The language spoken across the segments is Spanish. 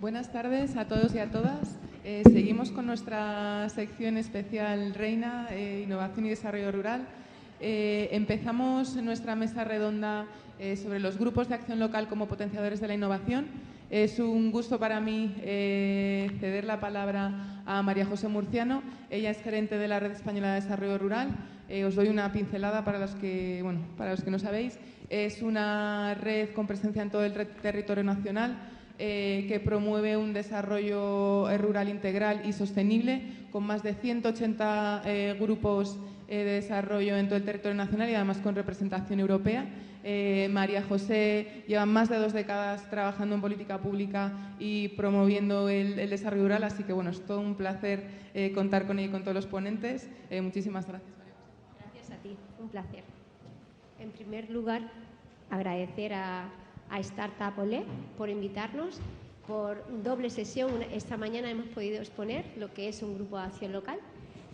Buenas tardes a todos y a todas. Seguimos con nuestra sección especial Reina, Innovación y Desarrollo Rural. Empezamos nuestra mesa redonda sobre los grupos de acción local como potenciadores de la innovación. Es un gusto para mí ceder la palabra a María José Murciano. Ella es gerente de la Red Española de Desarrollo Rural. Os doy una pincelada para los que no sabéis. Es una red con presencia en todo el territorio nacional que promueve un desarrollo rural integral y sostenible, con más de 180 grupos de desarrollo en todo el territorio nacional y además con representación europea. María José lleva más de 2 décadas trabajando en política pública y promoviendo el desarrollo rural, así que bueno, es todo un placer contar con ella y con todos los ponentes. Muchísimas gracias, María José. Gracias a ti, un placer. En primer lugar, agradecer a Startup Olé por invitarnos, por doble sesión. Esta mañana hemos podido exponer lo que es un grupo de acción local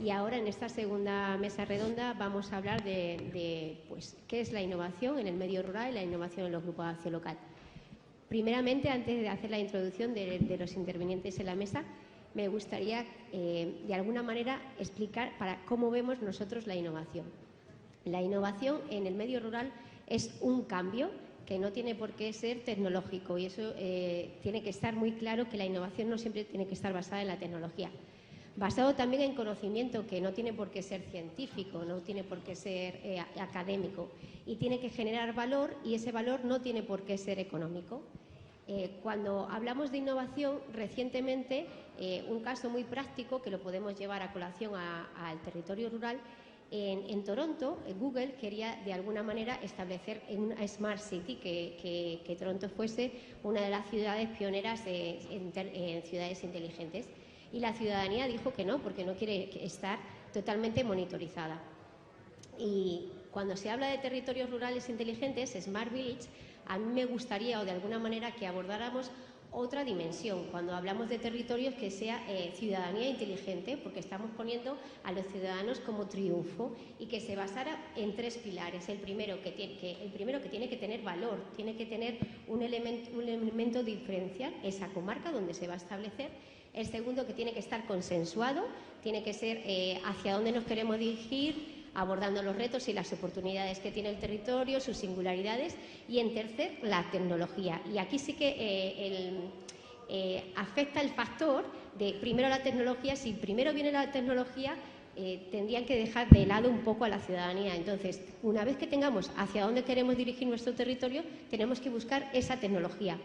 y ahora en esta segunda mesa redonda vamos a hablar de qué es la innovación en el medio rural y la innovación en los grupos de acción local. Primeramente, antes de hacer la introducción de los intervinientes en la mesa, me gustaría de alguna manera explicar cómo vemos nosotros la innovación. La innovación en el medio rural es un cambio que no tiene por qué ser tecnológico y eso tiene que estar muy claro, que la innovación no siempre tiene que estar basada en la tecnología. Basado también en conocimiento, que no tiene por qué ser científico, no tiene por qué ser académico y tiene que generar valor, y ese valor no tiene por qué ser económico. Cuando hablamos de innovación, recientemente, un caso muy práctico que lo podemos llevar a colación al territorio rural. En Toronto, Google quería de alguna manera establecer una Smart City, que Toronto fuese una de las ciudades pioneras en ciudades inteligentes. Y la ciudadanía dijo que no, porque no quiere estar totalmente monitorizada. Y cuando se habla de territorios rurales inteligentes, Smart Village, a mí me gustaría, o de alguna manera, que abordáramos otra dimensión cuando hablamos de territorios, que sea ciudadanía inteligente, porque estamos poniendo a los ciudadanos como triunfo, y que se basara en 3 pilares. El primero que tiene que tener valor, tiene que tener un elemento diferencial, esa comarca donde se va a establecer. El segundo, que tiene que estar consensuado, tiene que ser hacia dónde nos queremos dirigir, abordando los retos y las oportunidades que tiene el territorio, sus singularidades. Y en tercer, la tecnología. Y aquí sí que afecta el factor de primero la tecnología. Si primero viene la tecnología, tendrían que dejar de lado un poco a la ciudadanía. Entonces, una vez que tengamos hacia dónde queremos dirigir nuestro territorio, tenemos que buscar esa tecnología,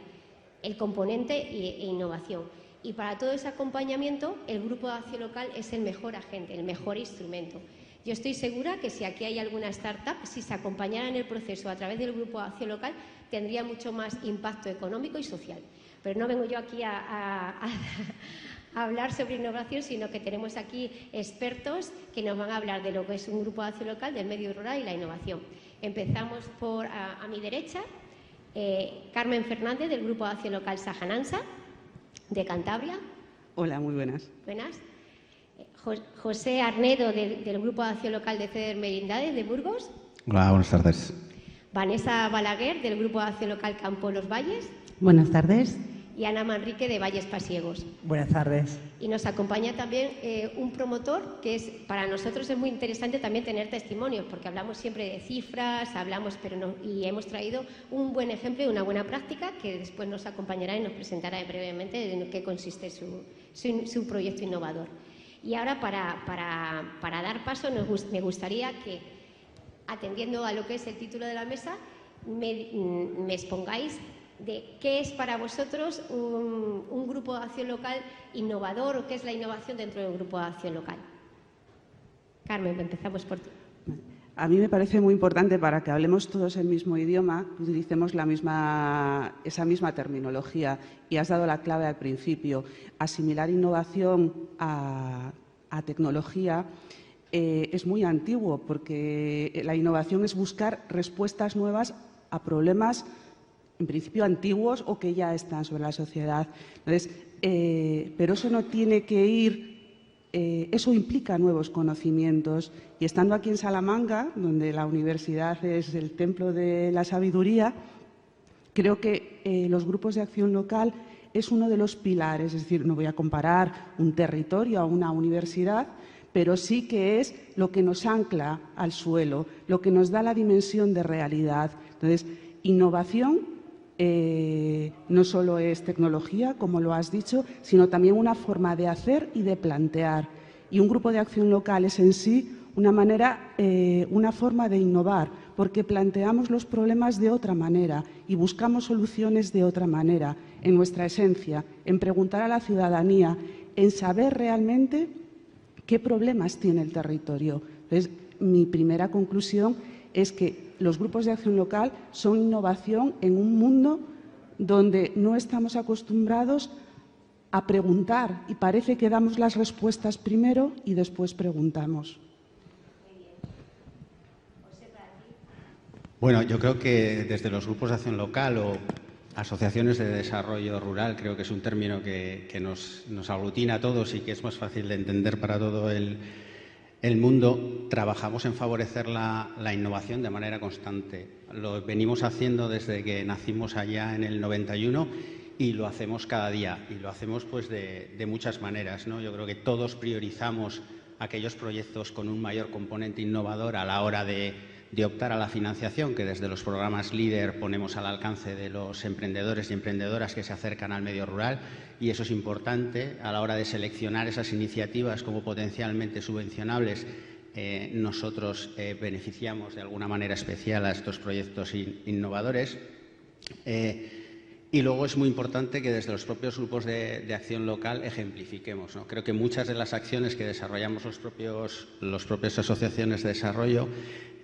el componente e innovación. Y para todo ese acompañamiento, el grupo de acción local es el mejor agente, el mejor instrumento. Yo estoy segura que si aquí hay alguna startup, si se acompañara en el proceso a través del grupo de acción local, tendría mucho más impacto económico y social. Pero no vengo yo aquí a hablar sobre innovación, sino que tenemos aquí expertos que nos van a hablar de lo que es un grupo de acción local, del medio rural y la innovación. Empezamos por a mi derecha, Carmen Fernández, del grupo de acción local Sajanansa, de Cantabria. Hola, muy buenas. Buenas. José Arnedo, del Grupo de Acción Local de Ceder Merindades, de Burgos. Hola, buenas tardes. Vanessa Balaguer, del Grupo de Acción Local Campo Los Valles. Buenas tardes. Y Ana Manrique, de Valles Pasiegos. Buenas tardes. Y nos acompaña también un promotor, que para nosotros es muy interesante también tener testimonios, porque hablamos siempre de cifras, y hemos traído un buen ejemplo y una buena práctica que después nos acompañará y nos presentará brevemente en qué consiste su proyecto innovador. Y ahora, para dar paso, me gustaría que, atendiendo a lo que es el título de la mesa, me expongáis de qué es para vosotros un grupo de acción local innovador, o qué es la innovación dentro de un grupo de acción local. Carmen, empezamos por ti. A mí me parece muy importante, para que hablemos todos el mismo idioma, que utilicemos esa misma terminología. Y has dado la clave al principio. Asimilar innovación a tecnología es muy antiguo, porque la innovación es buscar respuestas nuevas a problemas, en principio antiguos o que ya están sobre la sociedad. Entonces, pero eso no tiene que ir... eso implica nuevos conocimientos, y estando aquí en Salamanca, donde la universidad es el templo de la sabiduría, creo que los grupos de acción local es uno de los pilares, es decir, no voy a comparar un territorio a una universidad, pero sí que es lo que nos ancla al suelo, lo que nos da la dimensión de realidad. Entonces, innovación no solo es tecnología, como lo has dicho, sino también una forma de hacer y de plantear. Y un grupo de acción local es en sí una forma de innovar, porque planteamos los problemas de otra manera y buscamos soluciones de otra manera, en nuestra esencia, en preguntar a la ciudadanía, en saber realmente qué problemas tiene el territorio. Entonces, mi primera conclusión es que los grupos de acción local son innovación en un mundo donde no estamos acostumbrados a preguntar y parece que damos las respuestas primero y después preguntamos. Bueno, yo creo que desde los grupos de acción local o asociaciones de desarrollo rural, creo que es un término que nos aglutina a todos y que es más fácil de entender para todo el mundo. Trabajamos en favorecer la innovación de manera constante. Lo venimos haciendo desde que nacimos allá en el 91 y lo hacemos cada día, y lo hacemos pues de muchas maneras, ¿no? Yo creo que todos priorizamos aquellos proyectos con un mayor componente innovador a la hora de optar a la financiación, que desde los programas LEADER ponemos al alcance de los emprendedores y emprendedoras que se acercan al medio rural, y eso es importante a la hora de seleccionar esas iniciativas como potencialmente subvencionables. Nosotros beneficiamos de alguna manera especial a estos proyectos innovadores. Y luego es muy importante que desde los propios grupos de acción local ejemplifiquemos, ¿no? Creo que muchas de las acciones que desarrollamos los propios asociaciones de desarrollo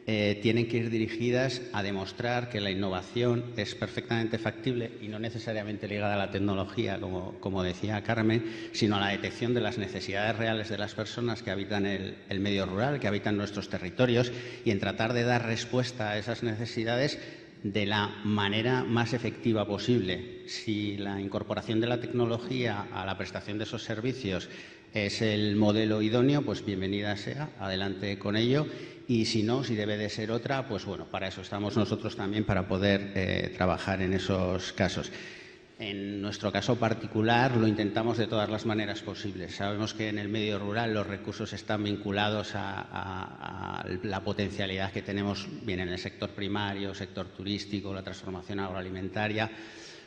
tienen que ir dirigidas a demostrar que la innovación es perfectamente factible y no necesariamente ligada a la tecnología, como decía Carmen, sino a la detección de las necesidades reales de las personas que habitan el medio rural, que habitan nuestros territorios, y en tratar de dar respuesta a esas necesidades de la manera más efectiva posible. Si la incorporación de la tecnología a la prestación de esos servicios es el modelo idóneo, pues bienvenida sea, adelante con ello. Y si no, si debe de ser otra, pues bueno, para eso estamos nosotros también, para poder trabajar en esos casos. En nuestro caso particular lo intentamos de todas las maneras posibles. Sabemos que en el medio rural los recursos están vinculados a la potencialidad que tenemos bien en el sector primario, sector turístico, la transformación agroalimentaria.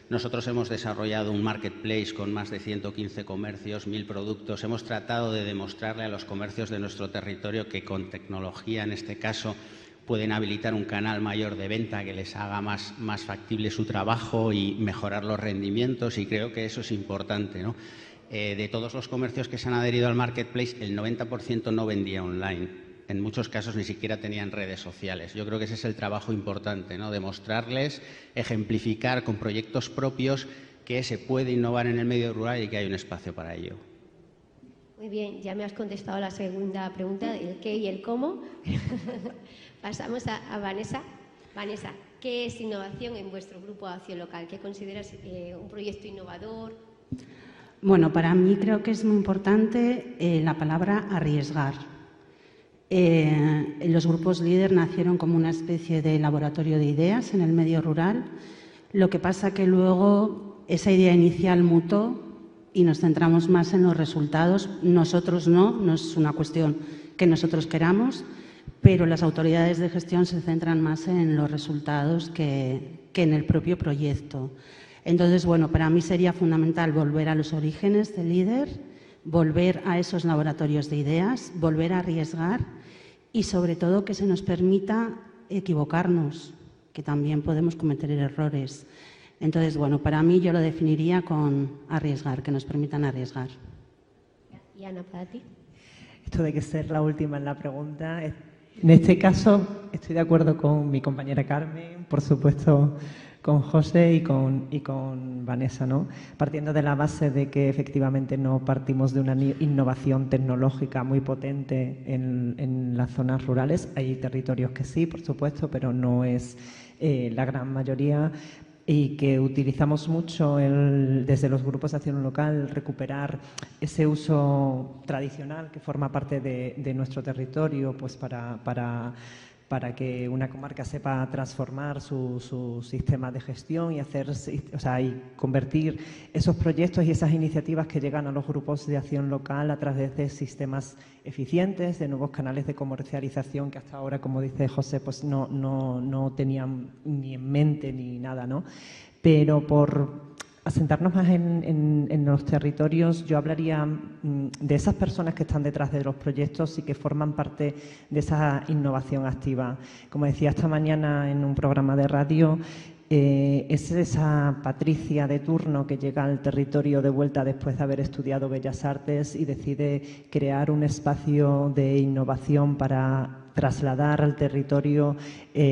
Nosotros hemos desarrollado un marketplace con más de 115 comercios, 1000 productos. Hemos tratado de demostrarle a los comercios de nuestro territorio que con tecnología, en este caso, pueden habilitar un canal mayor de venta que les haga más factible su trabajo y mejorar los rendimientos, y creo que eso es importante, ¿no? De todos los comercios que se han adherido al marketplace, el 90% no vendía online. En muchos casos ni siquiera tenían redes sociales. Yo creo que ese es el trabajo importante, ¿no? Demostrarles, ejemplificar con proyectos propios que se puede innovar en el medio rural y que hay un espacio para ello. Muy bien, ya me has contestado la segunda pregunta, el qué y el cómo. Pasamos a Vanessa. Vanessa, ¿qué es innovación en vuestro grupo de acción local? ¿Qué consideras un proyecto innovador? Bueno, para mí creo que es muy importante la palabra arriesgar. Los grupos líder nacieron como una especie de laboratorio de ideas en el medio rural. Lo que pasa que luego esa idea inicial mutó y nos centramos más en los resultados. Nosotros no es una cuestión que nosotros queramos, pero las autoridades de gestión se centran más en los resultados que en el propio proyecto. Entonces, bueno, para mí sería fundamental volver a los orígenes del líder, volver a esos laboratorios de ideas, volver a arriesgar y, sobre todo, que se nos permita equivocarnos, que también podemos cometer errores. Entonces, bueno, para mí yo lo definiría con arriesgar, que nos permitan arriesgar. Y Ana, para ti. Esto de que ser la última en la pregunta, en este caso estoy de acuerdo con mi compañera Carmen, por supuesto con José y con Vanessa, ¿no? Partiendo de la base de que efectivamente no partimos de una innovación tecnológica muy potente en las zonas rurales. Hay territorios que sí, por supuesto, pero no es la gran mayoría, y que utilizamos mucho desde los grupos de acción local recuperar ese uso tradicional que forma parte de nuestro territorio, pues para para que una comarca sepa transformar su sistema de gestión y y convertir esos proyectos y esas iniciativas que llegan a los grupos de acción local a través de sistemas eficientes, de nuevos canales de comercialización que hasta ahora, como dice José, pues no tenían ni en mente ni nada, ¿no? Pero por asentarnos más en los territorios, yo hablaría de esas personas que están detrás de los proyectos y que forman parte de esa innovación activa. Como decía esta mañana en un programa de radio, es esa Patricia de turno que llega al territorio de vuelta después de haber estudiado Bellas Artes y decide crear un espacio de innovación para trasladar al territorio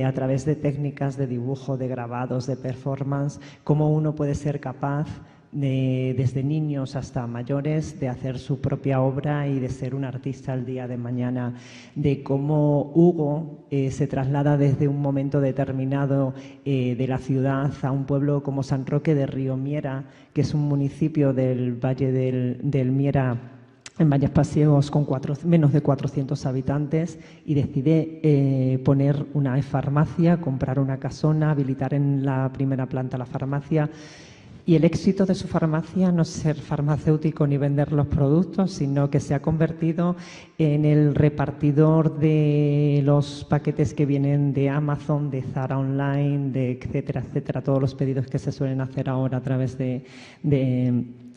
a través de técnicas de dibujo, de grabados, de performance, cómo uno puede ser capaz desde niños hasta mayores de hacer su propia obra y de ser un artista el día de mañana, de cómo Hugo se traslada desde un momento determinado de la ciudad a un pueblo como San Roque de Río Miera, que es un municipio del Valle del Miera, en Valles Pasiegos, con menos de 400 habitantes, y decide poner una farmacia, comprar una casona, habilitar en la primera planta la farmacia. Y el éxito de su farmacia no es ser farmacéutico ni vender los productos, sino que se ha convertido en el repartidor de los paquetes que vienen de Amazon, de Zara Online, de etcétera, etcétera, todos los pedidos que se suelen hacer ahora a través de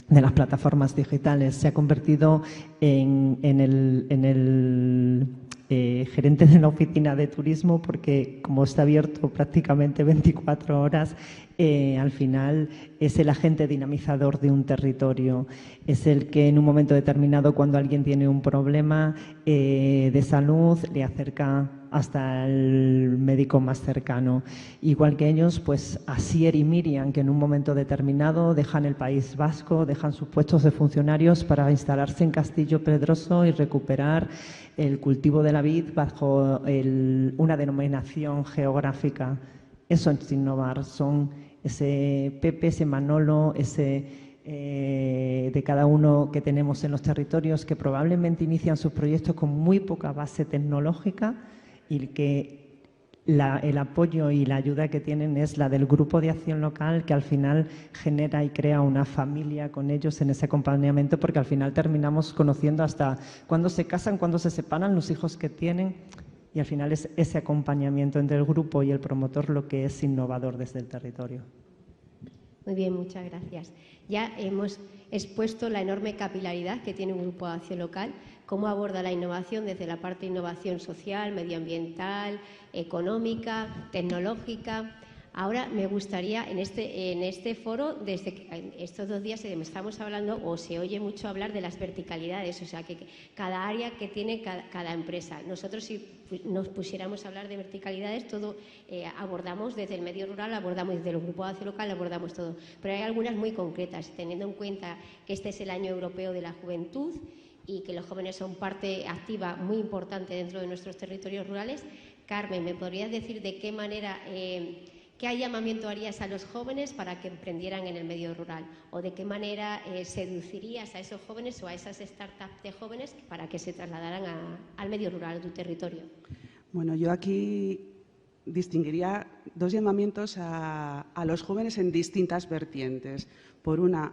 las plataformas digitales. Se ha convertido en el gerente de la oficina de turismo, porque como está abierto prácticamente 24 horas, al final es el agente dinamizador de un territorio. Es el que en un momento determinado, cuando alguien tiene un problema de salud, le acerca hasta el médico más cercano. Igual que ellos, pues Asier y Miriam, que en un momento determinado dejan el País Vasco, dejan sus puestos de funcionarios para instalarse en Castillo Pedroso y recuperar el cultivo de la vid bajo una denominación geográfica. Eso es innovar, son ese Pepe, ese Manolo, ese de cada uno que tenemos en los territorios, que probablemente inician sus proyectos con muy poca base tecnológica y que el apoyo y la ayuda que tienen es la del grupo de acción local, que al final genera y crea una familia con ellos en ese acompañamiento, porque al final terminamos conociendo hasta cuándo se casan, cuándo se separan, los hijos que tienen, y al final es ese acompañamiento entre el grupo y el promotor lo que es innovador desde el territorio. Muy bien, muchas gracias. Ya hemos expuesto la enorme capilaridad que tiene un grupo de acción local, cómo aborda la innovación desde la parte de innovación social, medioambiental, económica, tecnológica. Ahora me gustaría, en este foro, desde que estos 2 días estamos hablando, o se oye mucho hablar de las verticalidades, o sea, que cada área que tiene cada empresa. Nosotros, si nos pusiéramos a hablar de verticalidades, todo abordamos desde el medio rural, abordamos desde el grupo de acción local, abordamos todo. Pero hay algunas muy concretas, teniendo en cuenta que este es el Año Europeo de la Juventud y que los jóvenes son parte activa muy importante dentro de nuestros territorios rurales. Carmen, ¿me podrías decir de qué manera, qué llamamiento harías a los jóvenes para que emprendieran en el medio rural? ¿O de qué manera seducirías a esos jóvenes o a esas startups de jóvenes para que se trasladaran al medio rural, a tu territorio? Bueno, yo aquí distinguiría 2 llamamientos a los jóvenes en distintas vertientes. Por una,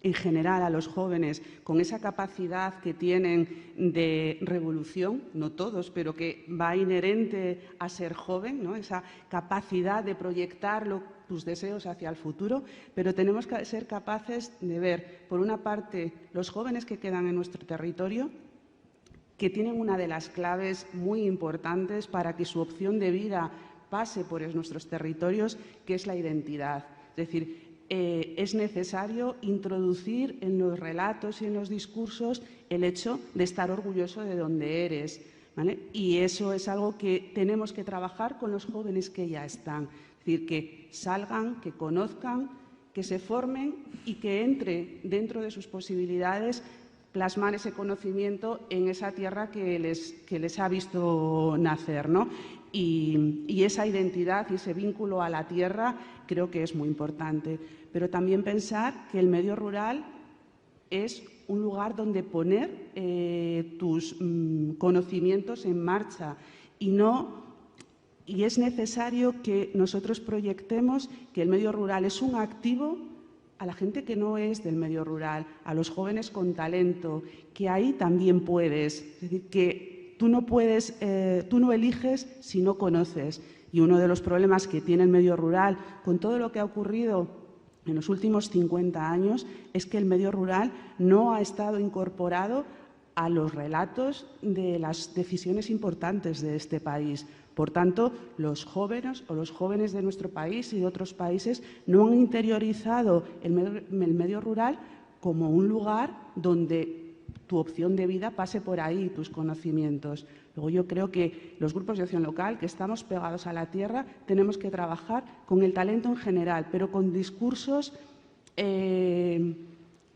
en general, a los jóvenes con esa capacidad que tienen de revolución, no todos, pero que va inherente a ser joven, ¿no? Esa capacidad de proyectar tus deseos hacia el futuro, pero tenemos que ser capaces de ver, por una parte, los jóvenes que quedan en nuestro territorio, que tienen una de las claves muy importantes para que su opción de vida pase por nuestros territorios, que es la identidad. Es decir, es necesario introducir en los relatos y en los discursos el hecho de estar orgulloso de donde eres, ¿vale? Y eso es algo que tenemos que trabajar con los jóvenes que ya están. Es decir, que salgan, que conozcan, que se formen y que entre dentro de sus posibilidades plasmar ese conocimiento en esa tierra que les ha visto nacer, ¿no? Y esa identidad y ese vínculo a la tierra creo que es muy importante. Pero también pensar que el medio rural es un lugar donde poner tus conocimientos en marcha y es necesario que nosotros proyectemos que el medio rural es un activo a la gente que no es del medio rural, a los jóvenes con talento, que ahí también puedes. Es decir, que tú no eliges si no conoces. Y uno de los problemas que tiene el medio rural, con todo lo que ha ocurrido en los últimos 50 años, es que el medio rural no ha estado incorporado a los relatos de las decisiones importantes de este país. Por tanto, los jóvenes de nuestro país y de otros países no han interiorizado el medio rural como un lugar donde tu opción de vida pase por ahí, tus conocimientos. Luego yo creo que los grupos de acción local, que estamos pegados a la tierra, tenemos que trabajar con el talento en general, pero con discursos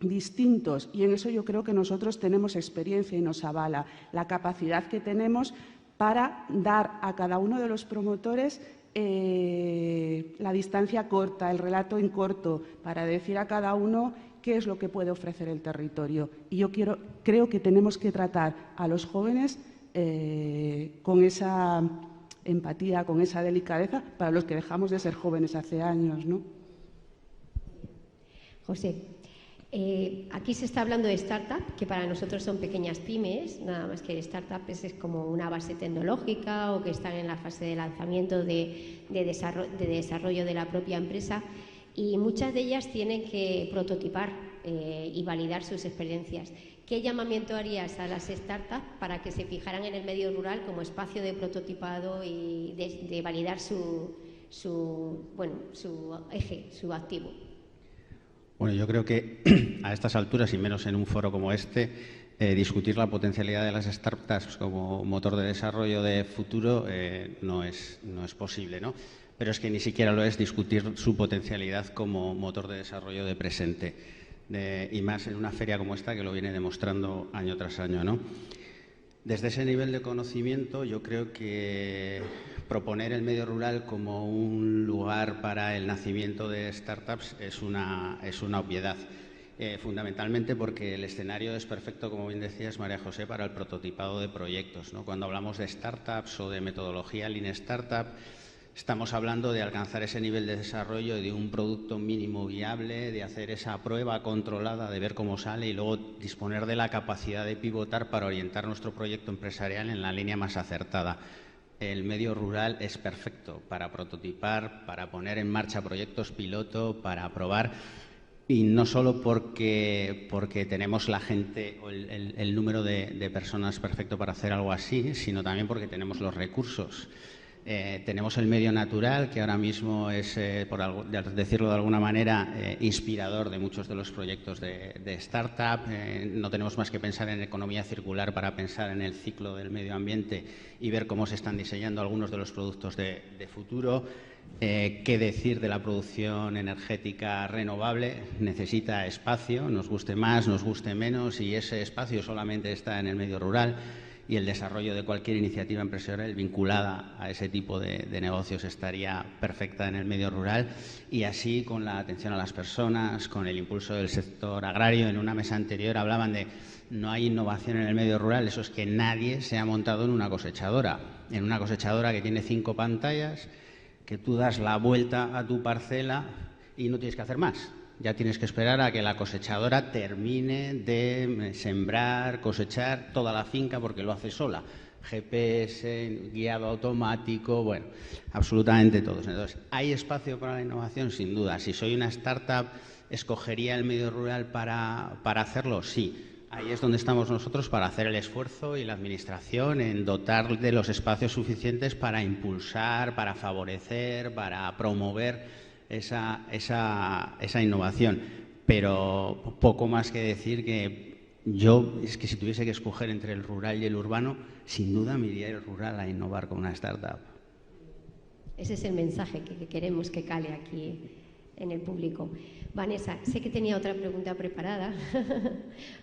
distintos. Y en eso yo creo que nosotros tenemos experiencia y nos avala la capacidad que tenemos para dar a cada uno de los promotores la distancia corta, el relato en corto, para decir a cada uno qué es lo que puede ofrecer el territorio. Y yo creo que tenemos que tratar a los jóvenes con esa empatía, con esa delicadeza, para los que dejamos de ser jóvenes hace años, ¿no? José, aquí se está hablando de startup, que para nosotros son pequeñas pymes, nada más que startup es como una base tecnológica o que están en la fase de lanzamiento de desarrollo de la propia empresa, y muchas de ellas tienen que prototipar y validar sus experiencias. ¿Qué llamamiento harías a las startups para que se fijaran en el medio rural como espacio de prototipado y de validar su eje, su activo? Bueno, yo creo que a estas alturas, y menos en un foro como este, discutir la potencialidad de las startups como motor de desarrollo de futuro no es posible, ¿no? Pero es que ni siquiera lo es discutir su potencialidad como motor de desarrollo de presente, y más en una feria como esta que lo viene demostrando año tras año, ¿no? Desde ese nivel de conocimiento, yo creo que proponer el medio rural como un lugar para el nacimiento de startups es una obviedad, fundamentalmente porque el escenario es perfecto, como bien decías, María José, para el prototipado de proyectos, ¿no? Cuando hablamos de startups o de metodología Lean Startup, estamos hablando de alcanzar ese nivel de desarrollo de un producto mínimo viable, de hacer esa prueba controlada, de ver cómo sale y luego disponer de la capacidad de pivotar para orientar nuestro proyecto empresarial en la línea más acertada. El medio rural es perfecto para prototipar, para poner en marcha proyectos piloto, para probar, y no solo porque tenemos la gente o el número de personas perfecto para hacer algo así, sino también porque tenemos los recursos. Tenemos el medio natural, que ahora mismo es, por decirlo de alguna manera, inspirador de muchos de los proyectos de startup. No tenemos más que pensar en economía circular para pensar en el ciclo del medio ambiente y ver cómo se están diseñando algunos de los productos de futuro. ¿Qué decir de la producción energética renovable? Necesita espacio, nos guste más, nos guste menos, y ese espacio solamente está en el medio rural. Y el desarrollo de cualquier iniciativa empresarial vinculada a ese tipo de negocios estaría perfecta en el medio rural, y así con la atención a las personas, con el impulso del sector agrario. En una mesa anterior hablaban de no hay innovación en el medio rural, eso es que nadie se ha montado en una cosechadora que tiene 5 pantallas, que tú das la vuelta a tu parcela y no tienes que hacer más. Ya tienes que esperar a que la cosechadora termine de sembrar, cosechar toda la finca, porque lo hace sola. GPS, guiado automático, bueno, absolutamente todos. Entonces, ¿hay espacio para la innovación? Sin duda. Si soy una startup, ¿escogería el medio rural para hacerlo? Sí. Ahí es donde estamos nosotros para hacer el esfuerzo, y la Administración en dotar de los espacios suficientes para impulsar, para favorecer, para promover esa innovación. Pero poco más que decir que es que si tuviese que escoger entre el rural y el urbano, sin duda me iría el rural a innovar con una startup. Ese es el mensaje que queremos que cale aquí en el público. Vanessa, sé que tenía otra pregunta preparada.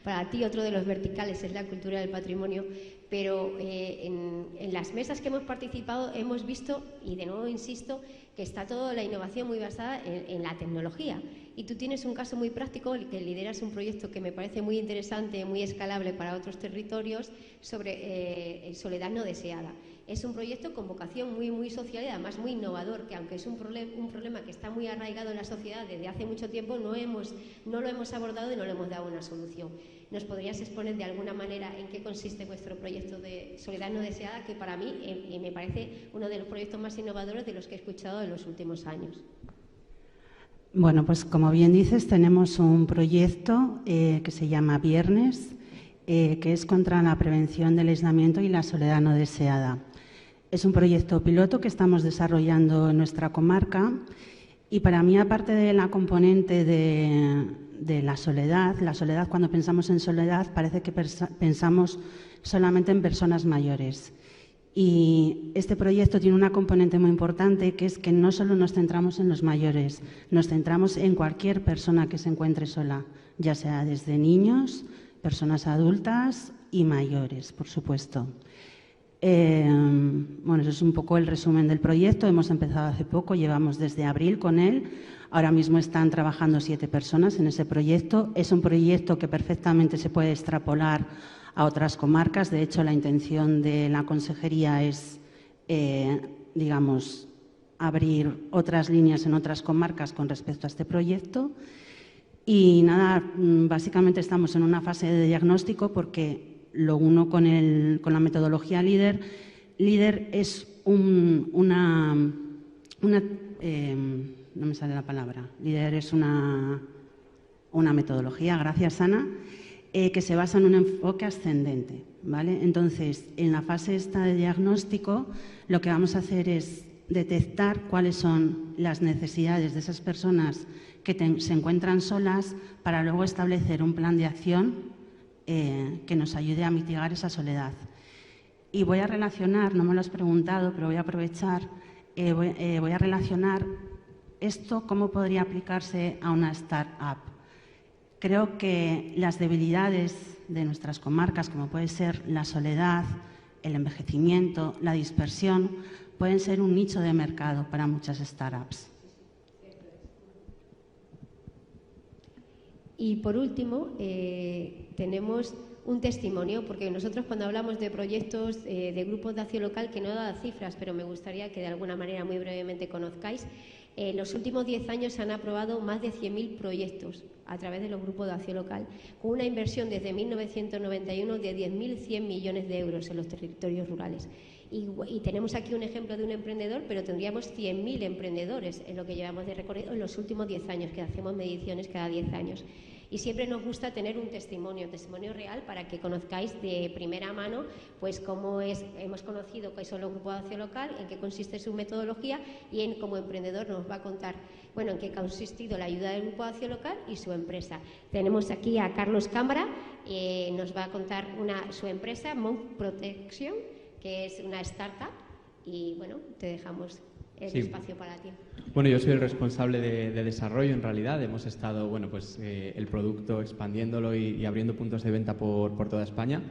Para ti, otro de los verticales es la cultura del patrimonio, pero en las mesas que hemos participado hemos visto, y de nuevo insisto, que está toda la innovación muy basada en la tecnología. Y tú tienes un caso muy práctico, que lideras un proyecto que me parece muy interesante, muy escalable para otros territorios, sobre soledad no deseada. Es un proyecto con vocación muy social y además muy innovador, que aunque es un problema que está muy arraigado en la sociedad desde hace mucho tiempo, no lo hemos abordado y no le hemos dado una solución. ¿Nos podrías exponer de alguna manera en qué consiste vuestro proyecto de soledad no deseada, que para mí me parece uno de los proyectos más innovadores de los que he escuchado en los últimos años? Bueno, pues como bien dices, tenemos un proyecto que se llama Viernes, que es contra la prevención del aislamiento y la soledad no deseada. Es un proyecto piloto que estamos desarrollando en nuestra comarca y para mí, aparte de la componente de la soledad, cuando pensamos en soledad parece que pensamos solamente en personas mayores. Y este proyecto tiene una componente muy importante, que es que no solo nos centramos en los mayores, nos centramos en cualquier persona que se encuentre sola, ya sea desde niños, personas adultas y mayores, por supuesto. Bueno, eso es un poco el resumen del proyecto. Hemos empezado hace poco, llevamos desde abril con él. Ahora mismo están trabajando 7 personas en ese proyecto. Es un proyecto que perfectamente se puede extrapolar a otras comarcas. De hecho, la intención de la consejería es, digamos, abrir otras líneas en otras comarcas con respecto a este proyecto. Y nada, básicamente estamos en una fase de diagnóstico porque lo uno con la metodología LEADER. LEADER es no me sale la palabra. LEADER es una metodología, gracias Ana, que se basa en un enfoque ascendente, ¿vale? Entonces, en la fase esta de diagnóstico, lo que vamos a hacer es detectar cuáles son las necesidades de esas personas que se encuentran solas para luego establecer un plan de acción que nos ayude a mitigar esa soledad. Y voy a relacionar, no me lo has preguntado, pero voy a aprovechar, voy a relacionar esto, cómo podría aplicarse a una startup. Creo que las debilidades de nuestras comarcas, como puede ser la soledad, el envejecimiento, la dispersión, pueden ser un nicho de mercado para muchas startups. Y por último, tenemos un testimonio, porque nosotros cuando hablamos de proyectos de grupos de acción local, que no he dado cifras, pero me gustaría que de alguna manera muy brevemente conozcáis, en los últimos 10 años se han aprobado más de 100.000 proyectos a través de los grupos de acción local, con una inversión desde 1991 de 10.100 millones de euros en los territorios rurales. Y tenemos aquí un ejemplo de un emprendedor, pero tendríamos 100.000 emprendedores en lo que llevamos de recorrido en los últimos 10 años, que hacemos mediciones cada 10 años. Y siempre nos gusta tener un testimonio real, para que conozcáis de primera mano pues cómo hemos conocido qué son los grupos de acción local, en qué consiste su metodología y como emprendedor nos va a contar en qué ha consistido la ayuda del grupo de acción local y su empresa. Tenemos aquí a Carlos Cámara, nos va a contar su empresa, Monk Protection, que es una startup, y bueno, te dejamos el espacio para ti. Bueno, yo soy el responsable de desarrollo en realidad. Hemos estado, el producto expandiéndolo y abriendo puntos de venta por toda España.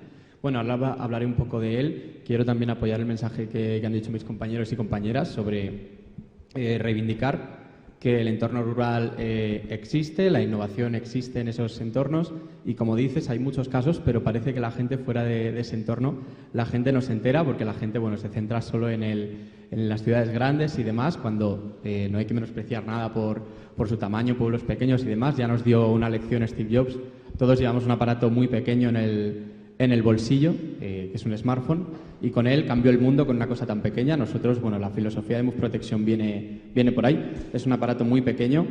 Bueno, hablaré un poco de él. Quiero también apoyar el mensaje que han dicho mis compañeros y compañeras sobre reivindicar que el entorno rural existe, la innovación existe en esos entornos y, como dices, hay muchos casos, pero parece que la gente fuera de ese entorno, la gente no se entera porque la gente se centra solo en las ciudades grandes y demás, cuando no hay que menospreciar nada por su tamaño, pueblos pequeños y demás. Ya nos dio una lección Steve Jobs. Todos llevamos un aparato muy pequeño en el bolsillo, que es un smartphone, y con él cambió el mundo con una cosa tan pequeña. Nosotros, la filosofía de Monk Protection viene por ahí. Es un aparato muy pequeño.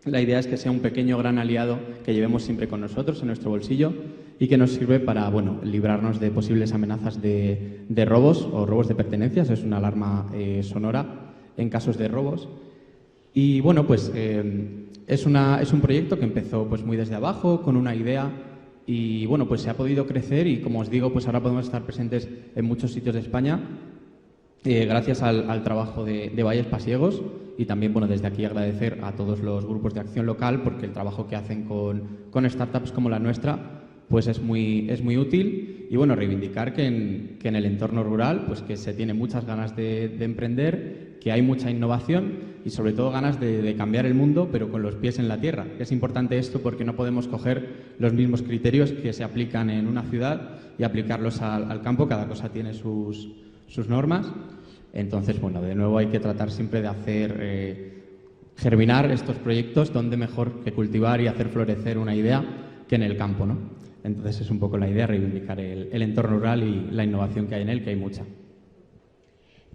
La idea es que sea un pequeño gran aliado que llevemos siempre con nosotros en nuestro bolsillo y que nos sirve para, librarnos de posibles amenazas de robos o robos de pertenencias. Es una alarma sonora en casos de robos. Y es un proyecto que empezó muy desde abajo, con una idea. Y se ha podido crecer y, como os digo, ahora podemos estar presentes en muchos sitios de España gracias al trabajo de Valles Pasiegos y también, desde aquí agradecer a todos los grupos de acción local, porque el trabajo que hacen con startups como la nuestra es muy útil Y bueno, reivindicar que en el entorno rural pues que se tiene muchas ganas de emprender, que hay mucha innovación y sobre todo ganas de cambiar el mundo, pero con los pies en la tierra. Es importante esto porque no podemos coger los mismos criterios que se aplican en una ciudad y aplicarlos al campo. Cada cosa tiene sus normas. Entonces, bueno, de nuevo hay que tratar siempre de hacer germinar estos proyectos, donde mejor que cultivar y hacer florecer una idea que en el campo, ¿no? Entonces es un poco la idea, reivindicar el entorno rural y la innovación que hay en él, que hay mucha.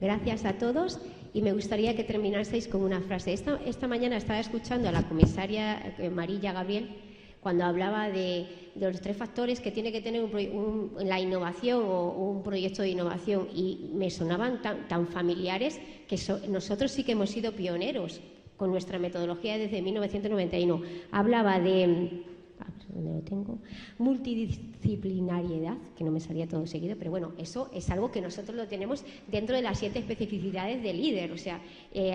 Gracias a todos y me gustaría que terminaseis con una frase. Esta mañana estaba escuchando a la comisaria Marilla Gabriel cuando hablaba de los 3 factores que tiene que tener la innovación o un proyecto de innovación, y me sonaban tan familiares que nosotros sí que hemos sido pioneros con nuestra metodología desde 1991. Hablaba de ¿dónde lo tengo? Multidisciplinariedad, que no me salía todo seguido, pero bueno, eso es algo que nosotros lo tenemos dentro de las 7 especificidades del líder. O sea,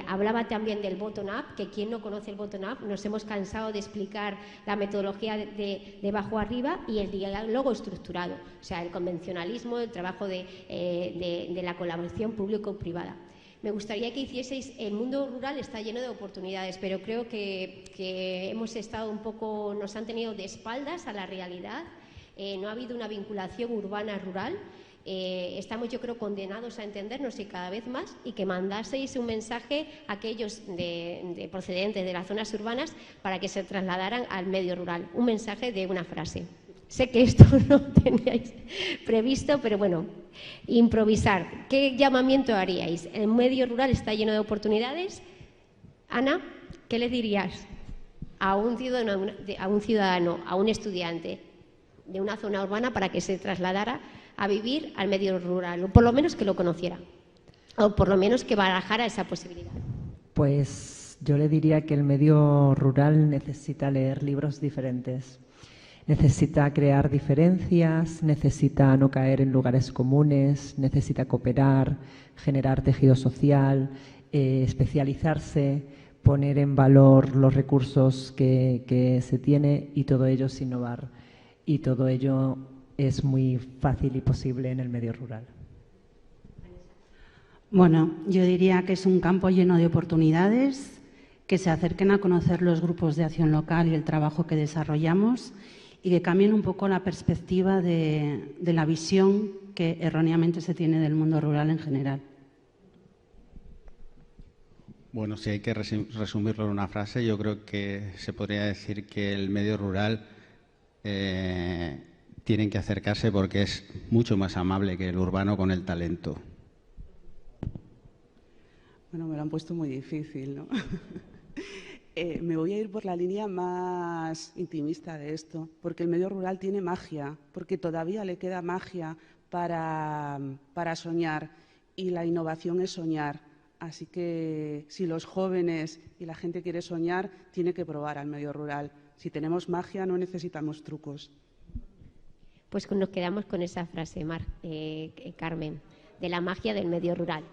hablaba también del bottom-up, que quien no conoce el bottom-up, nos hemos cansado de explicar la metodología de abajo arriba y el diálogo estructurado. O sea, el convencionalismo, el trabajo de la colaboración público-privada. Me gustaría que hicieseis, el mundo rural está lleno de oportunidades, pero creo que hemos estado un poco, nos han tenido de espaldas a la realidad, no ha habido una vinculación urbana-rural, estamos yo creo condenados a entendernos y cada vez más, y que mandaseis un mensaje a aquellos procedentes de las zonas urbanas para que se trasladaran al medio rural, un mensaje de una frase. Sé que esto no teníais previsto, pero bueno, improvisar. ¿Qué llamamiento haríais? El medio rural está lleno de oportunidades. Ana, ¿qué le dirías a un ciudadano, a un estudiante de una zona urbana para que se trasladara a vivir al medio rural? O por lo menos que lo conociera, o por lo menos que barajara esa posibilidad. Pues yo le diría que el medio rural necesita leer libros diferentes. Necesita crear diferencias, necesita no caer en lugares comunes, necesita cooperar, generar tejido social, especializarse, poner en valor los recursos que se tiene, y todo ello es innovar. Y todo ello es muy fácil y posible en el medio rural. Bueno, yo diría que es un campo lleno de oportunidades, que se acerquen a conocer los grupos de acción local y el trabajo que desarrollamos, y que cambien un poco la perspectiva de la visión que erróneamente se tiene del mundo rural en general. Bueno, si hay que resumirlo en una frase, yo creo que se podría decir que el medio rural tienen que acercarse porque es mucho más amable que el urbano con el talento. Bueno, me lo han puesto muy difícil, ¿no? Me voy a ir por la línea más intimista de esto, porque el medio rural tiene magia, porque todavía le queda magia para soñar, y la innovación es soñar. Así que si los jóvenes y la gente quiere soñar, tiene que probar al medio rural. Si tenemos magia, no necesitamos trucos. Pues nos quedamos con esa frase, Carmen, de la magia del medio rural.